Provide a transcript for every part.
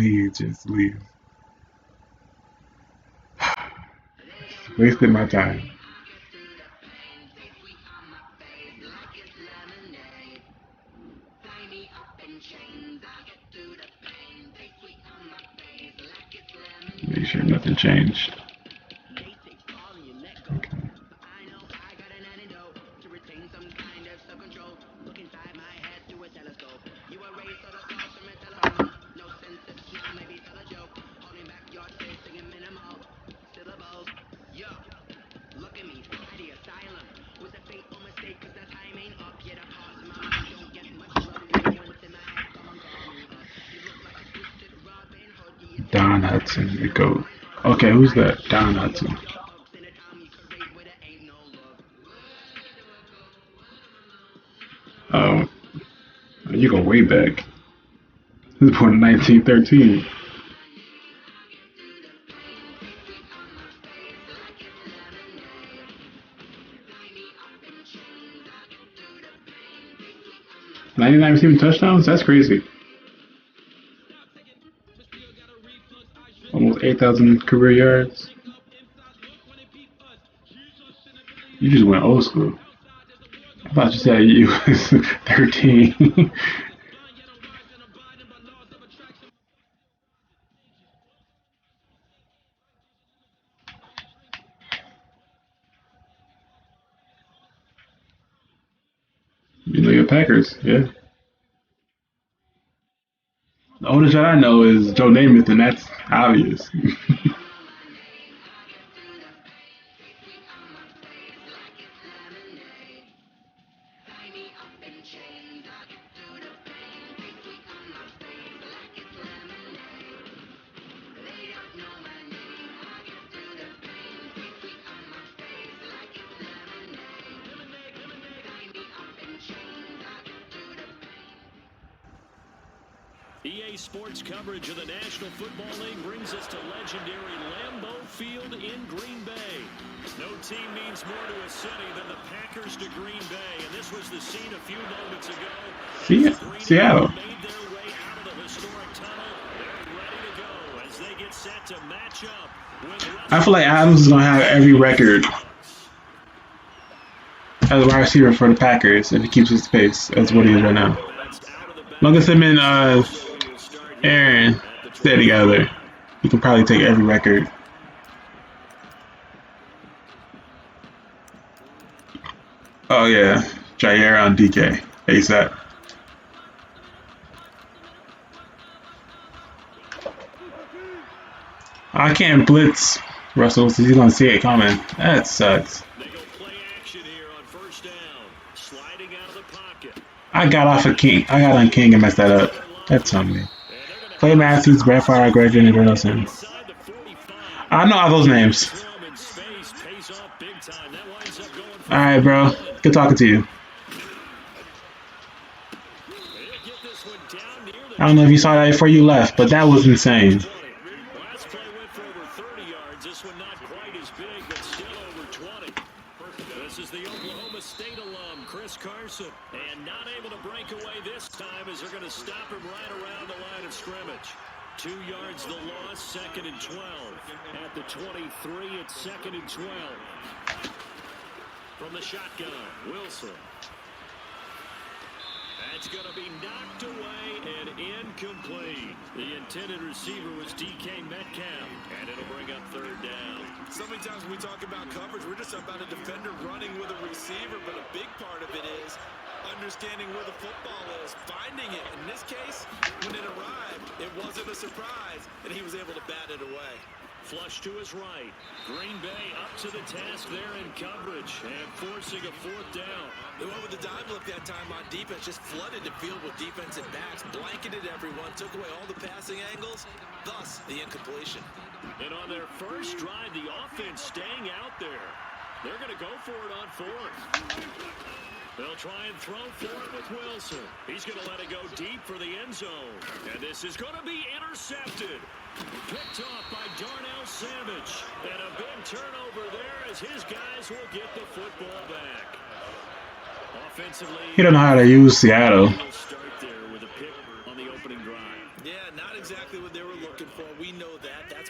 he just leaves. Wasted my time. Make sure nothing changed. Okay. Don Hudson, the GOAT. Okay, who's that? Don Hudson. Oh, you go way back. He was born in 1913. '99 receiving touchdowns? That's crazy. Almost 8,000 career yards. You just went old school. I thought you said you was 13. You know your Packers, yeah. The only shot I know is Joe Namath, and that's obvious. EA Sports coverage of the National Football League brings us to legendary Lambeau Field in Green Bay. No team means more to a city than the Packers to Green Bay, and this was the scene a few moments ago. Seattle. Made their way out of the historic tunnel. They're ready to go as they get set to match up with I feel like Adams is gonna have every record as a wide receiver for the Packers if he keeps his pace as what he is right now. Long as him and Aaron stay together, he can probably take every record. Oh yeah, Jair on DK ASAP. I can't blitz Russell, so he's gonna see it coming. That sucks. I got off of King. I got on King and messed that up. That's on me. Clay Matthews, Brett Favre, Greg and Nelson. I know all those names. Alright, bro. Good talking to you. I don't know if you saw that before you left, but that was insane. This is the Oklahoma State alum, Chris Carson. And not able to break away this time as they're going to stop him right around the line of scrimmage. 2 yards the loss, 2nd and 12. At the 23, it's 2nd and 12. From the shotgun, Wilson. That's going to be knocked away and incomplete. The intended receiver was DK Metcalf, and it'll bring up 3rd down. So many times when we talk about coverage, we're just about a defender running with a receiver, but a big part of it is understanding where the football is, finding it. In this case, when it arrived, it wasn't a surprise, and he was able to bat it away. Flush to his right. Green Bay up to the task there in coverage and forcing a 4th down. They went with the dive look that time on defense, just flooded the field with defensive backs, blanketed everyone, took away all the passing angles, thus the incompletion. And on their first drive, the offense staying out there. They're going to go for it on 4th. They'll try and throw for it with Wilson. He's going to let it go deep for the end zone. And this is going to be intercepted. Picked off by Darnell Savage. And a big turnover there as his guys will get the football back. Offensively, He don't know how to use Seattle. Start there with a pick on the opening drive. Yeah, not exactly what they were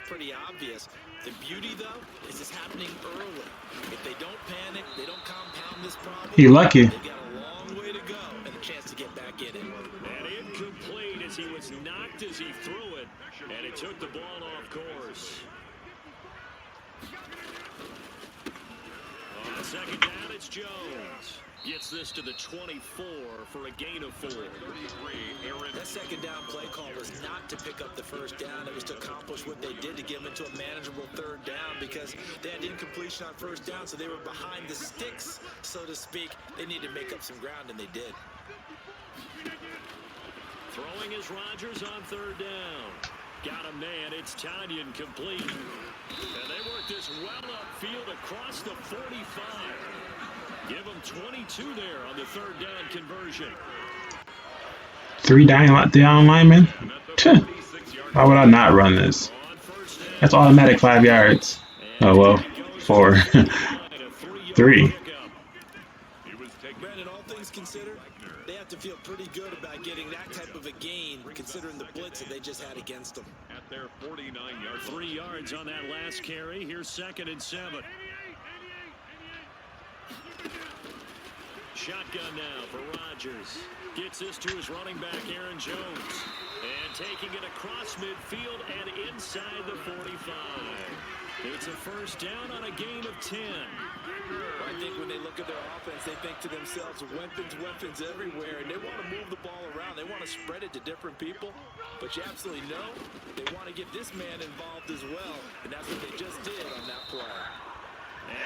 pretty obvious. The beauty, though, is it's happening early. If they don't panic, they don't compound this problem. He lucky. They've got a long way to go and a chance to get back in it. And incomplete as he was knocked as he threw it, and it took the ball off course. On second down, it's Jones. Gets this to the 24 for a gain of 4. That second down play call was not to pick up the first down. It was to accomplish what they did to get them into a manageable third down because they had incompletion on first down, so they were behind the sticks, so to speak. They needed to make up some ground, and they did. Throwing is Rodgers on third down. Got him, man. It's Tanyan complete. And they work this well upfield across the 45. Give them 22 there on the third down conversion. 3 down linemen? Why would I not run this? That's automatic 5 yards. Oh, well, 4. 3. Brandon, all things considered, they have to feel pretty good about getting that type of a gain, considering the blitz that they just had against them. At their 49 yards. 3 yards on that last carry. Here's 2nd and 7. Shotgun now for Rodgers. Gets this to his running back, Aaron Jones. And taking it across midfield and inside the 45. It's a first down on a gain of 10. I think when they look at their offense, they think to themselves, weapons everywhere, and they want to move the ball around. They want to spread it to different people, but you absolutely know they want to get this man involved as well, and that's what they just did on that play.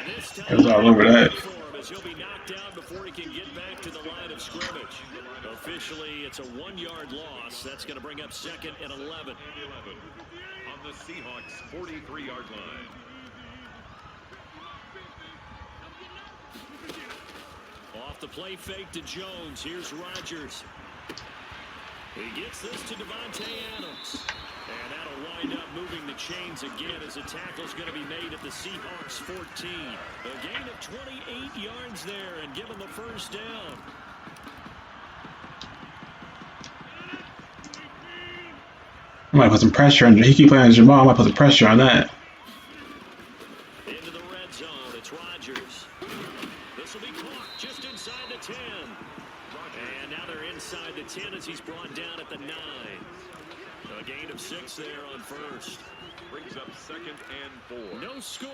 And this time, It was all over that. as he'll be knocked down before he can get back to the line of scrimmage. Officially, it's a 1-yard loss. That's going to bring up 2nd and 11. On the Seahawks' 43-yard line. Off the play fake to Jones. Here's Rodgers. He gets this to Devontae Adams. And that'll wind up moving the chains again as a tackle's going to be made at the Seahawks 14. A gain of 28 yards there and give him the first down. I might put some pressure on. He keep playing Jamal. I might put some pressure on that. Into the red zone. It's Rodgers. This will be caught just inside the 10. And now they're inside the 10 as he's brought down at the 9. A gain of 6 there on first. Brings up 2nd and 4. No score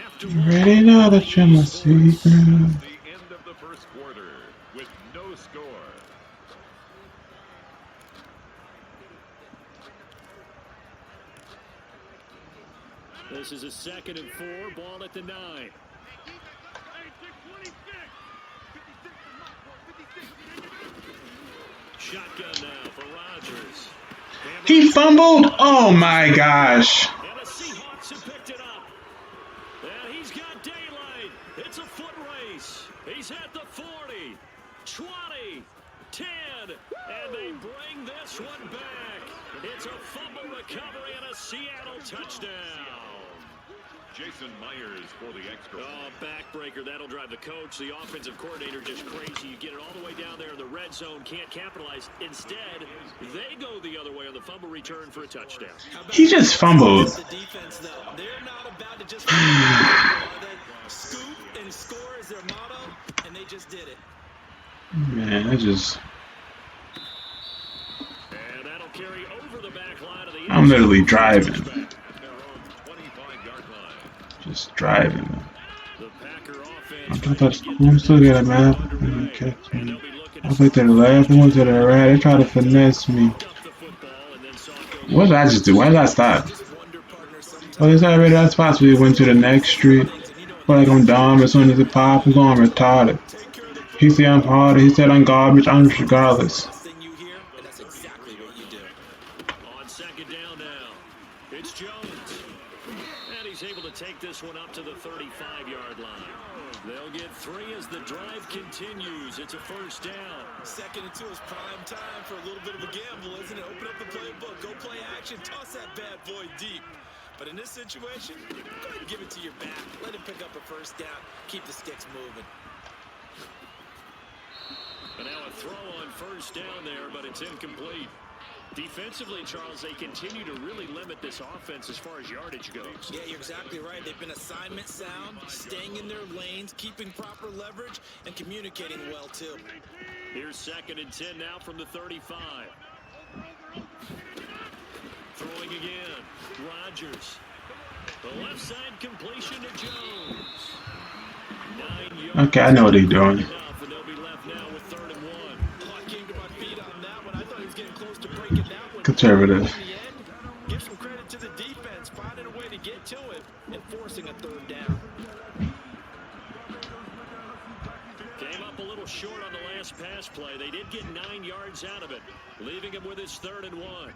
after You already know that you're my secret. The end of the first quarter with no score. This is a 2nd and 4. Ball at the 9. Shotgun now for Rodgers. He fumbled. Oh my gosh. And the Seahawks have picked it up. And he's got daylight. It's a foot race. He's at the 40, 20, 10, and they bring this one back. It's a fumble recovery and a Seattle touchdown. Jason Myers for the extra. Oh, backbreaker. That'll drive the coach, the offensive coordinator, just crazy. You get it all the way down there in the red zone, can't capitalize. Instead, they go the other way on the fumble return for a touchdown. He just fumbled. The defense, though, they're not about to just scoop and score is their motto, and they just did it. Man, I just. And that'll carry over the back line of the I'm literally driving. At their own 25-yard line. Just driving. The Packer I offense. thought that's cool. I'm still good at math. Okay. I played to the left. I went to the right. They tried to finesse me. What did I just do? Why did I stop? Oh, this already that spot, so we went to the next street. Feel like I'm dumb as soon as it popped. I'm going retarded. He said I'm harder. He said I'm garbage. I'm regardless. Thing you hear, and that's exactly what you do. On second down now, it's Jones. And he's able to take this one up to the 35-yard line. They'll get 3 as the drive continues. It's a first down. 2nd and 2 is prime time for a little bit of a gamble, isn't it? Open up the playbook, go play action, toss that bad boy deep. But in this situation, go ahead and give it to your back. Let him pick up a first down. Keep the sticks moving. And now a throw on first down there, but it's incomplete. Defensively, Charles, they continue to really limit this offense as far as yardage goes. Yeah, you're exactly right. They've been assignment sound, staying in their lanes, keeping proper leverage, and communicating well, too. Here's 2nd and 10 now from the 35. Throwing again. Rodgers. The left side completion to Jones. 9 yards. Okay, I know what they're doing. Enough, and they'll be left now with 3rd and 1. Oh, I came to my feet on that one. I thought he was getting close to breaking that one. Conservative. In the end, give some credit to the defense, finding a way to get to it and forcing a 3rd down. Came up a little short on the last pass play. They did get 9 yards out of it, leaving him with his 3rd and 1.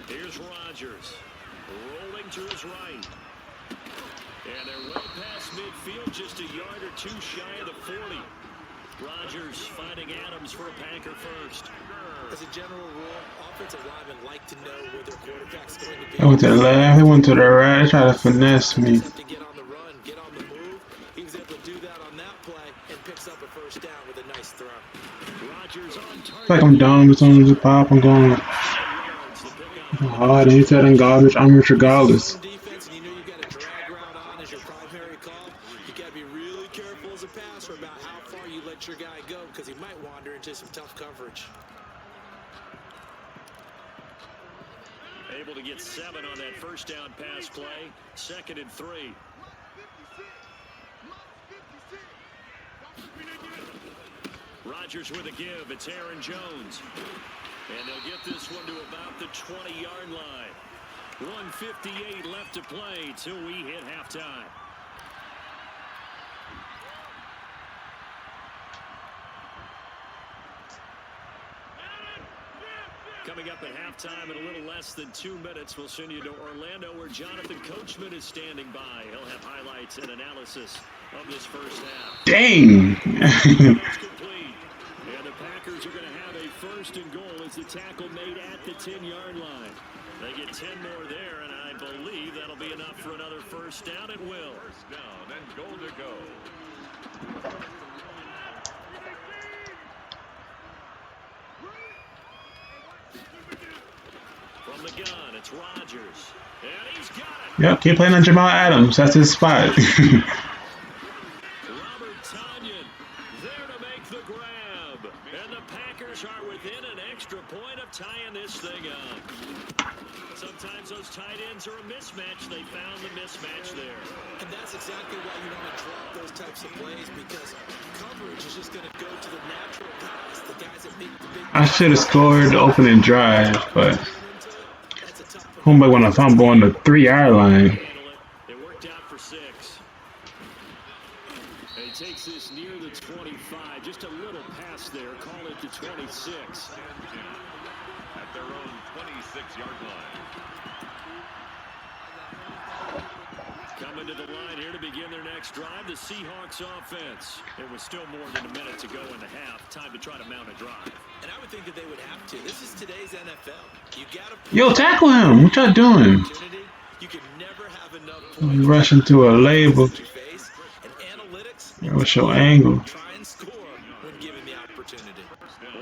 Here's Rodgers, rolling to his right. And they're well past midfield, just a yard or two shy of the 40. Rodgers finding Adams for a Packer first. As a general rule, offensive linemen like to know where their quarterback's going to be. I went to the left, they went to the right, they tried to finesse me. To get on the run, get on the move. He was able to do that on that play and picks up a 1st down with a nice throw. Rodgers on target. It's like I'm dumb, as soon as it pop, I'm going. Hard, anytime in garbage, I'm regardless. Defense, and you know you got a drag route on as your primary call. You got to be really careful as a passer about how far you let your guy go because he might wander into some tough coverage. Able to get 7 on that 1st down pass play. 2nd and 3. Rodgers with a give. It's Aaron Jones. And they'll get this one to about the 20-yard line. 1:58 left to play till we hit halftime. Coming up at halftime in a little less than 2 minutes, we'll send you to Orlando where Jonathan Coachman is standing by. He'll have highlights and analysis of this 1st half. Dang! And the Packers are going to have a 1st and goal as the tackle made at the 10-yard line. They get 10 more there, and I believe that'll be enough for another 1st down. It will. 1st down and goal to go. From the gun, it's Rodgers. And he's got it. Yep, keep playing on Jamal Adams. That's his spot. Robert Tonyan there to make the grab. And the Packers are within an extra point of tying this thing up. Sometimes those tight ends are a mismatch. They found the mismatch there. And that's exactly why you want to drop those types of plays because coverage is just going to go to the natural guys, the guys that make the big. I should have scored the opening drive, but homeboy want to fumble on the 3-yard line. It worked out for 6. And he takes this near the 25, just a little past there. Call it the 26. At their own 26-yard line. Coming to the line here to begin their next drive, the Seahawks offense. It was still more than a minute to go in the half. Time to try to mount a drive. And I would think that they would have to. This is today's NFL. You got to Yo, tackle him. What y'all doing? You can never have enough points. Rushing to a label. And analytics. What's your angle? Try and score when given the opportunity.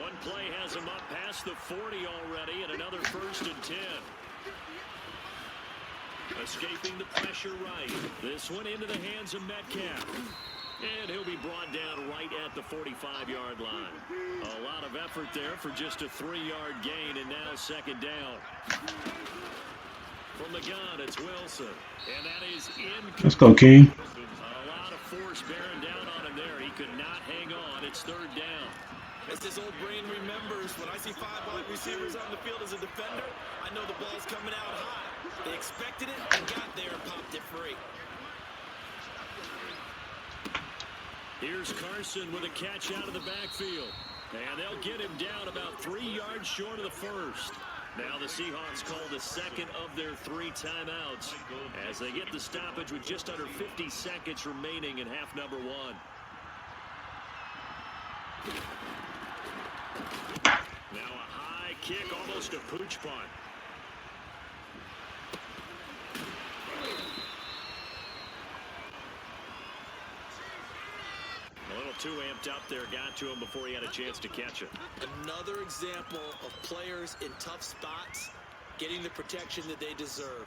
One play has him up past the 40 already, and another 1st and 10. Escaping the pressure right. This one into the hands of Metcalf. And he'll be brought down right at the 45-yard line. A lot of effort there for just a 3-yard gain, and now 2nd down. From the gun, it's Wilson. And that is incomplete. Let's go, King. A lot of force bearing down on him there. He could not hang on. It's 3rd down. As this old brain remembers, when I see 5 wide receivers on the field as a defender, I know the ball's coming out high. They expected it and got there and popped it free. Here's Carson with a catch out of the backfield. And they'll get him down about 3 yards short of the 1st. Now the Seahawks call the 2nd of their 3 timeouts as they get the stoppage with just under 50 seconds remaining in half number 1. Now a high kick, almost a pooch punt. A little too amped up there, got to him before he had a chance to catch it. Another example of players in tough spots getting the protection that they deserve.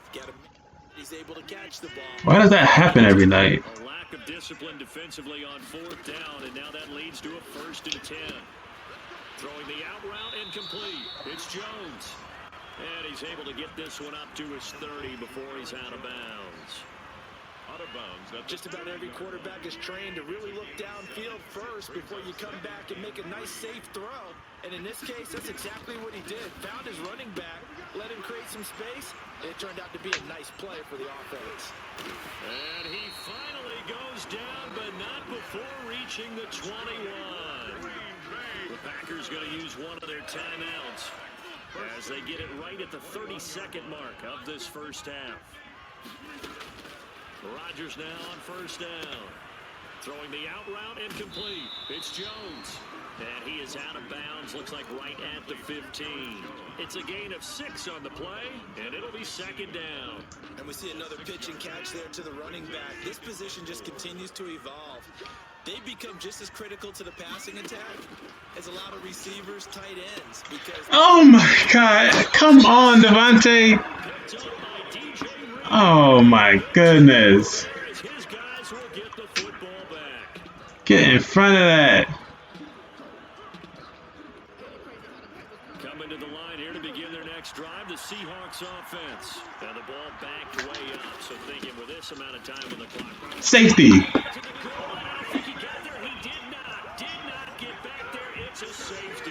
He's able to catch the ball. Why does that happen every night? A lack of discipline defensively on 4th down, and now that leads to a 1st and 10. Throwing the out route incomplete. It's Jones. And he's able to get this one up to his 30 before he's out of bounds. Out of bounds. Just about every quarterback is trained to really look downfield first before you come back and make a nice, safe throw. And in this case, that's exactly what he did. Found his running back, let him create some space. It turned out to be a nice play for the offense. And he finally goes down, but not before reaching the 21. The Packers going to use one of their timeouts as they get it right at the 32nd mark of this first half. Rodgers now on 1st down. Throwing the out route incomplete. It's Jones. And he is out of bounds. Looks like right at the 15. It's a gain of 6 on the play, and it'll be 2nd down. And we see another pitch and catch there to the running back. This position just continues to evolve. They become just as critical to the passing attack as a lot of receivers, tight ends. Because Oh my God! Come on, Devontae. Oh my goodness! His guys will get the football back. Get in front of that. Coming to the line here to begin their next drive, the Seahawks offense. And the ball backed way up, so thinking with this amount of time on the clock. Safety. He got there. He did not get back there. It's a safety.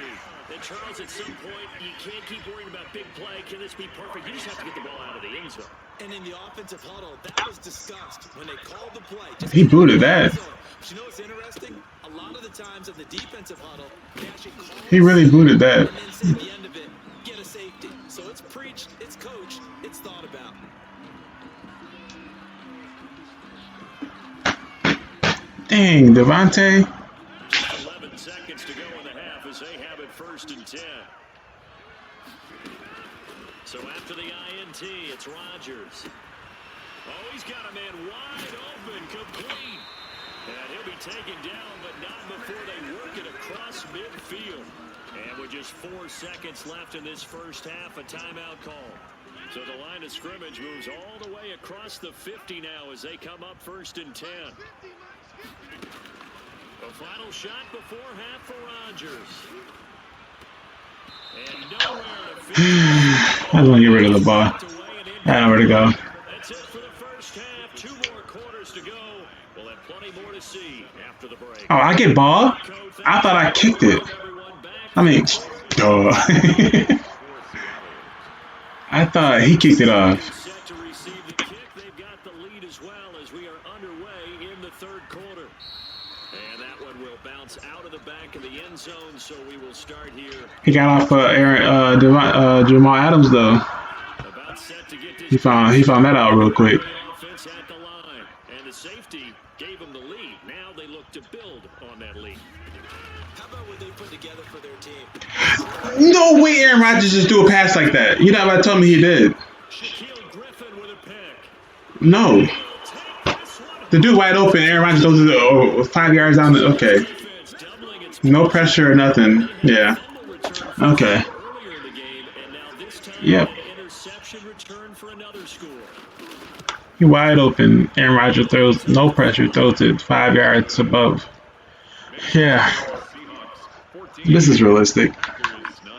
And Charles, at some point, you can't keep worrying about big play. Can this be perfect? You just have to get the ball out of the end zone. And in the offensive huddle, that was discussed when they called the play. He booted that. But you know what's interesting? A lot of the times in the defensive huddle, they actually call He really booted that. and then say at the end of it, get a safety. So it's preached, it's coached, it's thought about. Dang, Devontae. 11 seconds to go in the half as they have it 1st and 10. So after the INT, it's Rodgers. Oh, he's got a man wide open, complete. And he'll be taken down, but not before they work it across midfield. And with just 4 seconds left in this first half, a timeout call. So the line of scrimmage moves all the way across the 50 now as they come up 1st and 10. A final shot before half for Rodgers. And nowhere to finish. I just want to get rid of the ball. I had nowhere to go. That's it for the first half. 2 more quarters to go. We'll have plenty more to see after the break. Oh, I get ball? I thought I kicked it. I mean, duh. I thought he kicked it off. Set to receive the kick. They've got the lead as well as we are underway in the 3rd quarter. And that one will bounce out of the back of the end zone, so we will start here. He got off Jamal Adams though. About set to get this He found that out real quick. offense at the line. And the safety gave them the lead. Now they look to build on that lead. How about what they put together for their team? No way Aaron Rodgers just do a pass like that. You're not about to tell me he did. Shaquille Griffin with a pick. No. The dude wide open, Aaron Rodgers goes to 5 yards down. Okay. Defense doubling its No pressure or nothing. Yeah. fumble return Okay. earlier in the game, and now this time Yep. an interception return for another score. He wide open. Aaron Rodgers throws no pressure, throws it 5 yards above. Yeah. This is realistic. Packers 9.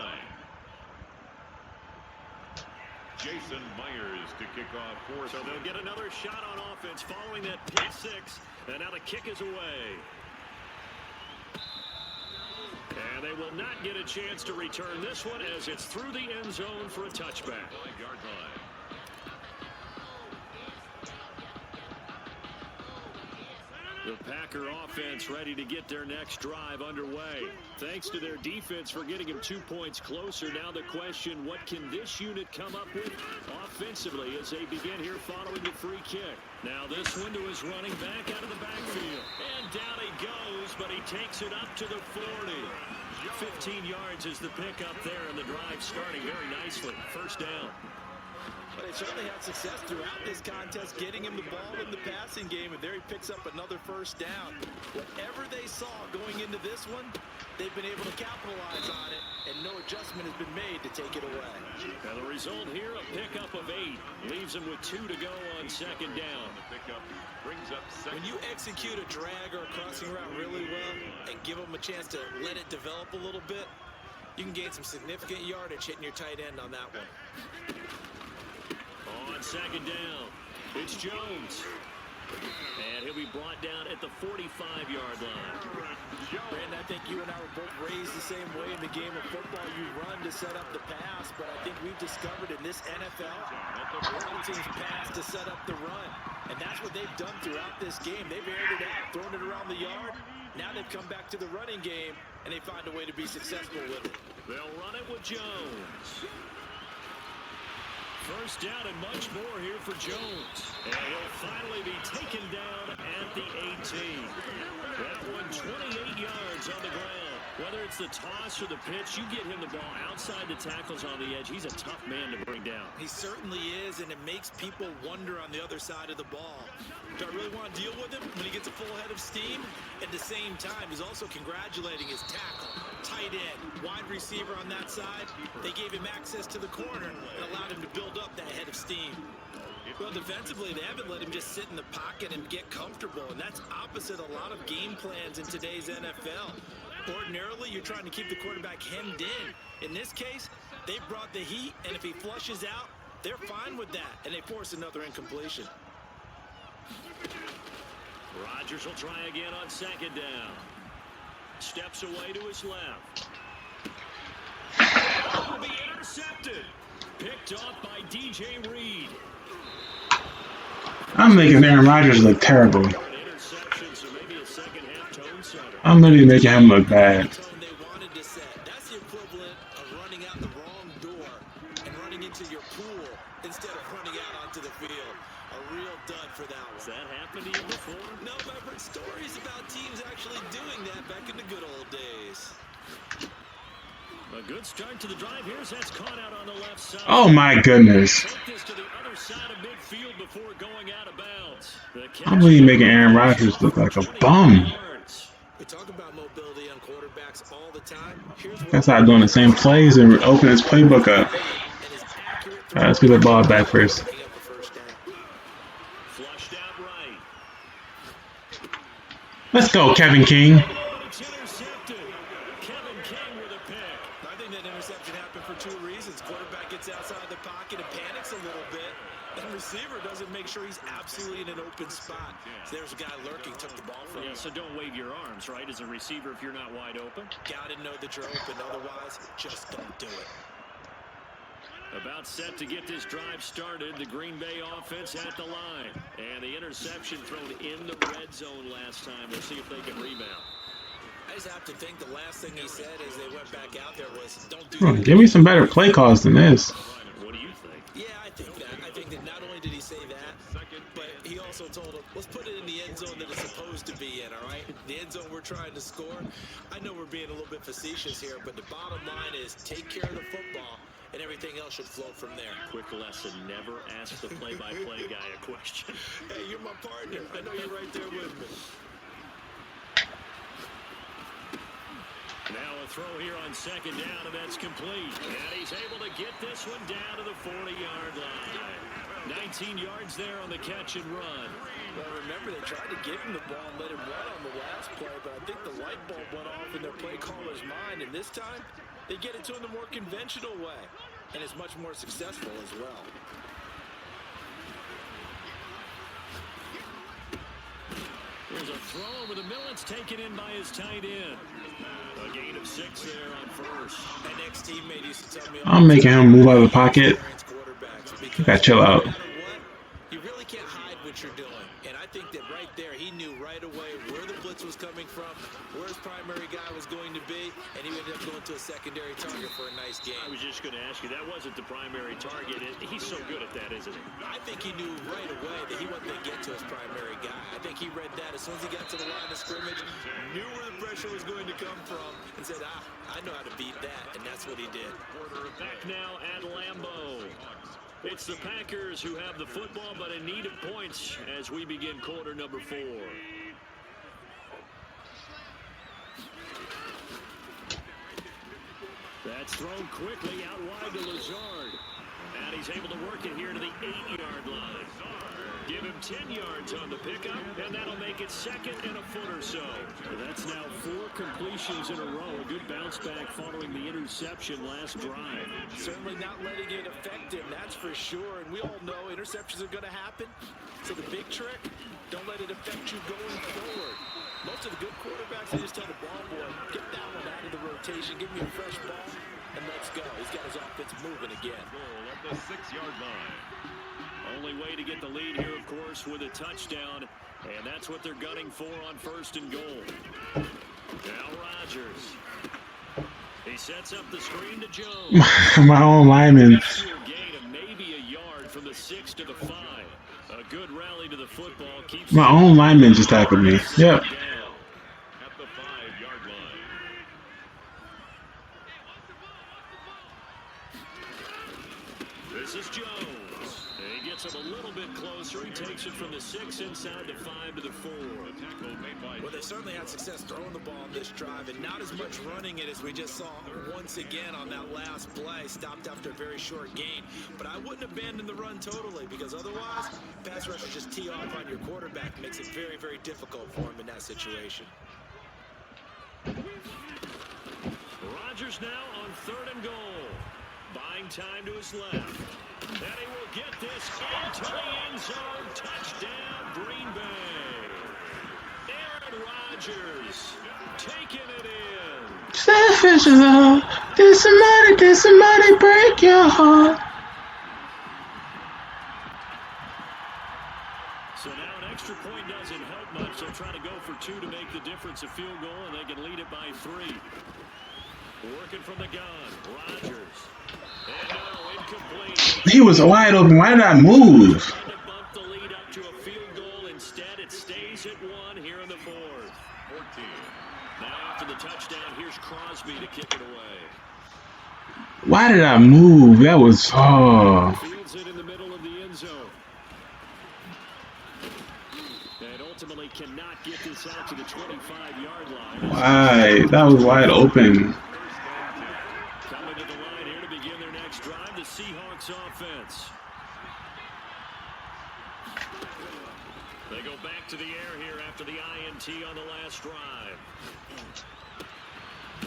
Jason Myers to kick off 4th. So they'll get another shot on offense following that pick 6, and now the kick is away. And they will not get a chance to return this one as it's through the end zone for a touchback. 5-yard line. The Packer offense ready to get their next drive underway. Thanks to their defense for getting them 2 points closer. Now the question, what can this unit come up with offensively as they begin here following the free kick? Now this one to his running back out of the backfield. And down he goes, but he takes it up to the 40. 15 yards is the pick up there, and the drive starting very nicely. 1st down. But they certainly had success throughout this contest, getting him the ball in the passing game, and there he picks up another first down. Whatever they saw going into this one, they've been able to capitalize on it, and no adjustment has been made to take it away. Now the result here, a pickup of 8. Leaves them with 2 to go on second down. The pickup brings up second. When you execute a drag or a crossing route really well and give them a chance to let it develop a little bit, you can gain some significant yardage hitting your tight end on that one. On second down, it's Jones. And he'll be brought down at the 45-yard line. Brandon, I think you and I were both raised the same way in the game of football. You run to set up the pass, but I think we've discovered in this NFL, a lot of teams pass to set up the run. And that's what they've done throughout this game. They've aired it out, thrown it around the yard. Now they've come back to the running game, and they find a way to be successful with it. They'll run it with Jones. First down and much more here for Jones. And he'll finally be taken down at the 18. That one 28 yards on the ground. Whether it's the toss or the pitch, you get him the ball outside the tackles on the edge. He's a tough man to bring down. He certainly is, and it makes people wonder on the other side of the ball. Do I really want to deal with him when he gets a full head of steam? At the same time, he's also congratulating his tackle, tight end, wide receiver on that side. They gave him access to the corner and allowed him to build up that head of steam. Well, defensively, they haven't let him just sit in the pocket and get comfortable, and that's opposite a lot of game plans in today's NFL. Ordinarily, you're trying to keep the quarterback hemmed in. In this case, they brought the heat, and if he flushes out, they're fine with that, and they force another incompletion. Rodgers will try again on second down. Steps away to his left. Will be intercepted. Picked off by DJ Reed. I'm making Aaron Rodgers look terrible. Interception, so maybe a second half tone setter. I'm literally making him look bad. They wanted to set. That's the equivalent of running out the wrong door and running into your pool instead of running out onto the field. A real dud for that one. Has that happened to you before? No, but I've heard stories about teams actually doing that back in the good old days. A good start to the drive. Here's that's caught out on the left side. Oh my goodness. Take this to the other side of midfield before going out of bounds. I'm really making Aaron Rodgers look like a bum. We talk about mobility on quarterbacks all the time. That's not doing the same plays and open his playbook up. Alright, let's get the ball back first. Flushed out right. Let's go, Kevin King. It's intercepted. Kevin King with a pick. I think that interception happened for 2 reasons. Quarterback gets outside the pocket and panics a little bit. And receiver doesn't make sure he's absolutely in an open spot. So there's a guy lurking, took the ball from him. So don't wave your arms, right, as a receiver if you're not wide open. Gotta know that you're open. Otherwise, just don't do it. About set to get this drive started. The Green Bay offense at the line. And the interception thrown in the red zone last time. We'll see if they can rebound. I just have to think the last thing he said as they went back out there was, don't do Bro, that. give me some better play calls than this. What do you think? Yeah, I think that. I think that not only did he say that, but he also told him, let's put it in the end zone that it's supposed to be in, all right? The end zone we're trying to score. I know we're being a little bit facetious here, but the bottom line is take care of the football, and everything else should flow from there. Quick lesson, never ask the play-by-play guy a question. Hey, you're my partner. I know you're right there with me. Now a throw here on second down, and that's complete. And he's able to get this one down to the 40-yard line. 19 yards there on the catch and run. Well, remember, they tried to give him the ball and let him run on the last play, but I think the light bulb went off in their play caller's mind, and this time, they get it to him the more conventional way, and it's much more successful as well. There's a throw over the middle. It's taken in by his tight end. A gain of 6 there on first. An ex-teammate used to tell me I'm making him move out of the pocket. You gotta chill out. No matter what, you really can't hide what you're doing. And I think that right there, he knew right away where the blitz was coming from, where his primary guy was going to be, and he ended up going to a secondary target for a nice game. I was just going to ask you, that wasn't the primary target. He's so good at that, isn't he? I think he knew right away that he wasn't going to get to his primary guy. I think he read that as soon as he got to the line of scrimmage, knew where the pressure was going to come from, and said, I know how to beat that, and that's what he did. Back now at Lambeau. It's the Packers who have the football, but in need of points as we begin quarter number 4. That's thrown quickly out wide to Lazard. And he's able to work it here to the 8-yard line. Give him 10 yards on the pickup, and that'll make it second and a foot or so. That's now 4 completions in a row. A good bounce back following the interception last drive. Certainly not letting it affect him, that's for sure. And we all know interceptions are going to happen. So the big trick, don't let it affect you going forward. Most of the good quarterbacks, they just tell the ball boy, get that one out of the rotation, give me a fresh ball, and let's go. He's got his offense moving again. Goal at the 6-yard line. Only way to get the lead here, of course, with a touchdown. And that's what they're gunning for on 1st and goal. Now Rodgers. He sets up the screen to Jones. My own lineman. Gain of maybe a yard from the 6 to the 5. A good rally to the football. Keeps My own lineman just tackled me. Yep. At the 5-yard line. This is Jones. He gets him a little bit closer. He takes it from the 6 inside the 5 to the 4. Tackle made by Well, they certainly had success throwing the ball on this drive, and not as much running it as we just saw once again on that last play. Stopped after a very short gain. But I wouldn't abandon the run totally, because otherwise, pass rushers just tee off on your quarterback. Makes it very, very difficult for him in that situation. Rodgers now on 3rd and goal. Buying time to his left. And he will get this into the end zone. Touchdown, Green Bay. Aaron Rodgers taking it in. Selfish love. Did somebody break your heart? So now an extra point doesn't help much. They'll try to go for 2 to make the difference a field goal, and they can lead it by 3. Working from the gun, Rodgers. And no, incomplete. He was wide open. Why did I move? Trying to bump the lead up to a field goal. Instead, it stays at 1 here in the 4th. 14. Now after the touchdown, here's Crosby to kick it away. Why did I move? That was Fields it in the middle of the end zone. And ultimately cannot get this out to the 25-yard line. why? That was wide open. Coming to the line here to begin their next drive, the Seahawks offense. They go back to the air here after the INT on the last drive.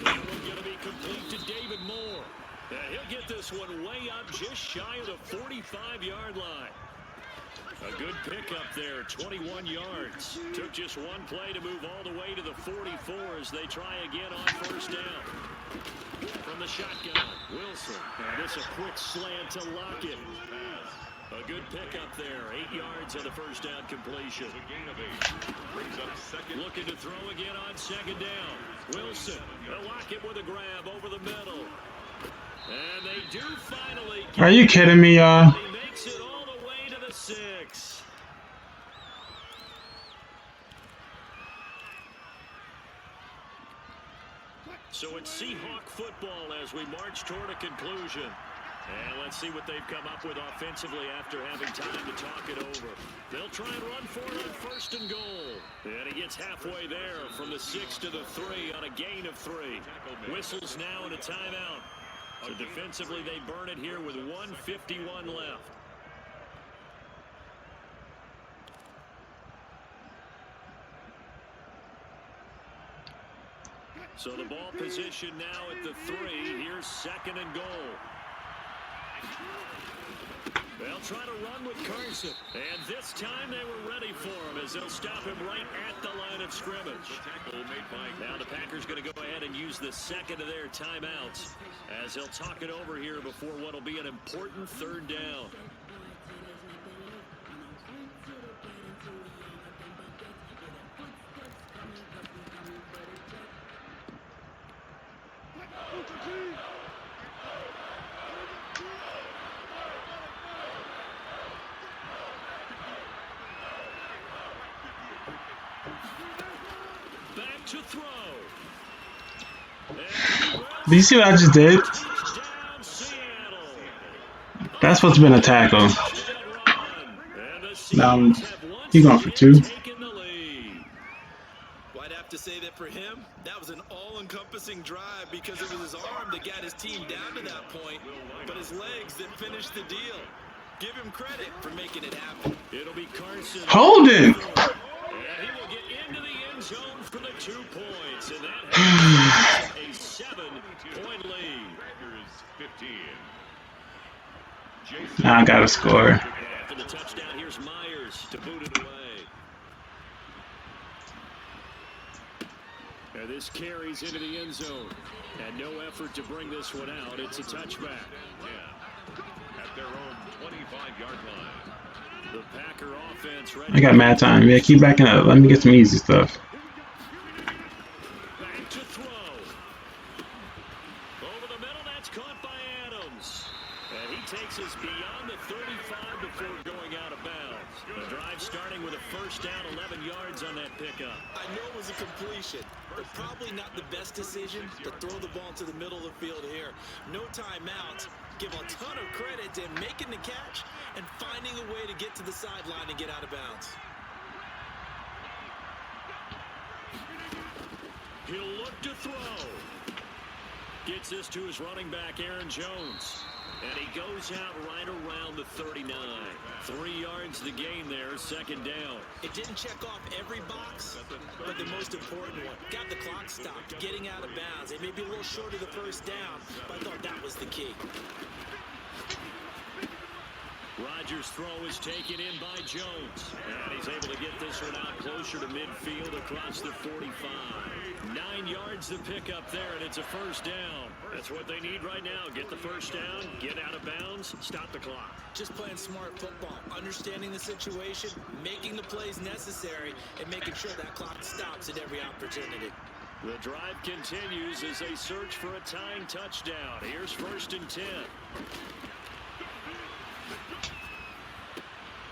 That one's going to be complete to David Moore. He'll get this one way up just shy of the 45-yard line. A good pickup there, 21 yards. Took just one play to move all the way to the 44 as they try again on 1st down. From the shotgun, Wilson. And this a quick slant to Lockett. A good pickup there, 8 yards on the 1st down completion. A gain of 8. Brings up 2nd. Looking to throw again on 2nd down. Wilson, Lockett with a grab over the middle. And they do finally get Are you kidding me, y'all? He makes it all the way to the 6. So it's Seahawk football as we march toward a conclusion. And let's see what they've come up with offensively after having time to talk it over. They'll try and run for it on 1st and goal. And he gets halfway there from the 6 to the 3 on a gain of 3. Whistles now and a timeout. So defensively, they burn it here with 1:51 left. So the ball position now at the 3. Here's 2nd and goal. They'll try to run with Carson. And this time they were ready for him as they'll stop him right at the line of scrimmage. Now the Packers going to go ahead and use the 2nd of their timeouts as they'll talk it over here before what will be an important 3rd down. Back to throw. Do you see what I just did? That's supposed to be an tackle. Now he's going for 2. Well, I'd have to say that for him, that was an all-encompassing drive because it was his arm that got his team down to that point, but his legs that finished the deal. Give him credit for making it happen. It'll be Carson. Hold it. And he will get into the end zone for the 2 points, and that has a 7-point lead. 15. Now I gotta score. After the touchdown, here's Myers to boot it away. And this carries into the end zone. And no effort to bring this one out. It's a touchback. At their own 25-yard line. The Packer offense ready. I got mad time. Yeah, keep backing up. Let me get some easy stuff. Back to throw. Over the middle, that's caught by Adams. And he takes us beyond the 35 before going out of bounds. The drive starting with a first down, 11 yards on that pickup. I know it was a completion, but probably not the best decision to throw the ball to the middle of the field here. No timeouts. Give a ton of credit to making the catch and finding a way to get to the sideline and get out of bounds. He'll look to throw. Gets this to his running back, Aaron Jones. And he goes out right around the 39. 3 yards the gain there, second down. It didn't check off every box, but the most important one. Got the clock stopped, getting out of bounds. It may be a little short of the first down, but I thought that was the key. Rodgers' throw is taken in by Jones. And he's able to get this one out closer to midfield across the 45. 9 yards to pick up there, and it's a first down. That's what they need right now. Get the first down, get out of bounds, stop the clock. Just playing smart football, understanding the situation, making the plays necessary, and making sure that clock stops at every opportunity. The drive continues as they search for a tying touchdown. Here's first and 10.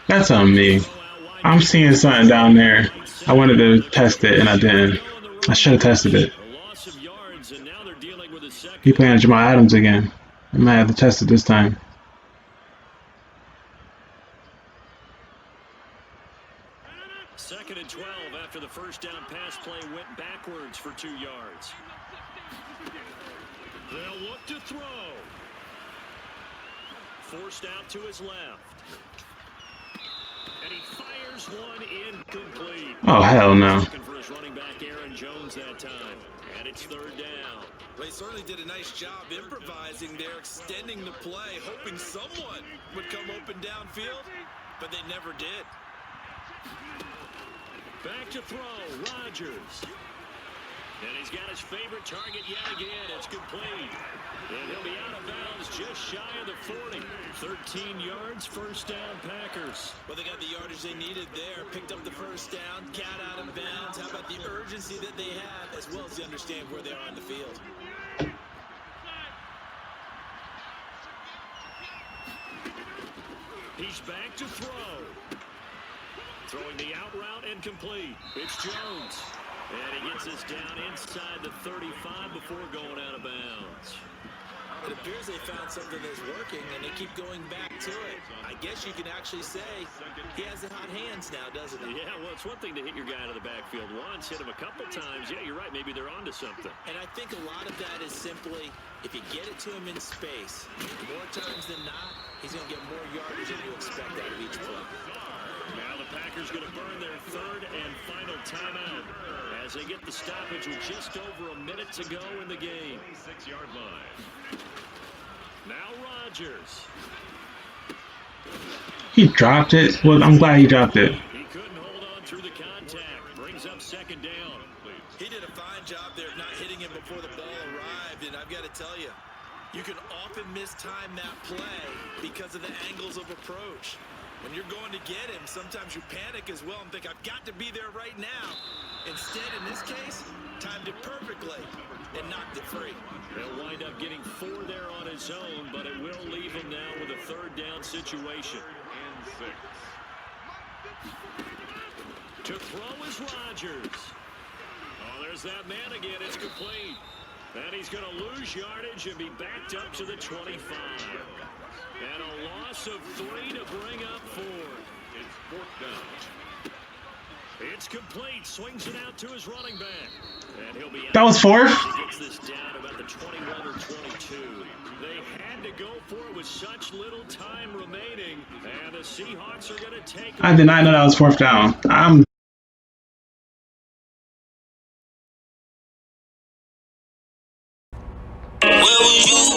That's on me. I'm seeing something down there. I wanted to test it and I didn't. I should have tested it. He playing Jamal Adams again. I might have to test it this time. Second and 12 after the first down pass play went backwards for 2 yards. They'll look to throw. Forced out to his left. And he fires one incomplete. Oh, hell no. Looking for his running back Aaron Jones that time. And it's third down. They certainly did a nice job improvising there, extending the play, hoping someone would come open downfield, but they never did. Back to throw, Rodgers. And he's got his favorite target yet again. It's complete. And he'll be out of bounds just shy of the 40. 13 yards, first down, Packers. Well, they got the yardage they needed there. Picked up the first down, got out of bounds. How about the urgency that they have, as well as the understand where they are on the field. He's back to throw. Throwing the out route and complete. It's Jones. And he gets us down inside the 35 before going out of bounds. It appears they found something that's working, and they keep going back to it. I guess you can actually say he has the hot hands now, doesn't he? Yeah, well, it's one thing to hit your guy out of the backfield once, hit him a couple times. Yeah, you're right. Maybe they're onto something. And I think a lot of that is simply if you get it to him in space, more times than not, he's going to get more yardage than you expect out of each play. Now the Packers going to burn their third and final timeout as they get the stoppage with just over a minute to go in the game. 26-yard line. Now Rodgers. He dropped it. Well, I'm glad he dropped it. He couldn't hold on through the contact. Brings up second down. He did a fine job there of not hitting him before the ball arrived, and I've got to tell you, you can often mistime that play because of the angles of approach. When you're going to get him, sometimes you panic as well and think, I've got to be there right now. Instead, in this case, timed it perfectly and knocked it free. He'll wind up getting 4 there on his own, but it will leave him now with a third down situation. And 6. To throw is Rodgers. Oh, there's that man again. It's complete. And he's going to lose yardage and be backed up to the 25. And a loss of 3 to bring up 4. It's 4th down. It's complete. Swings it out to his running back. And he'll be out. That was 4th? He gets this down about the 21 or 22. They had to go for it with such little time remaining. And the Seahawks are going to take. I did not know that was 4th down. Where was you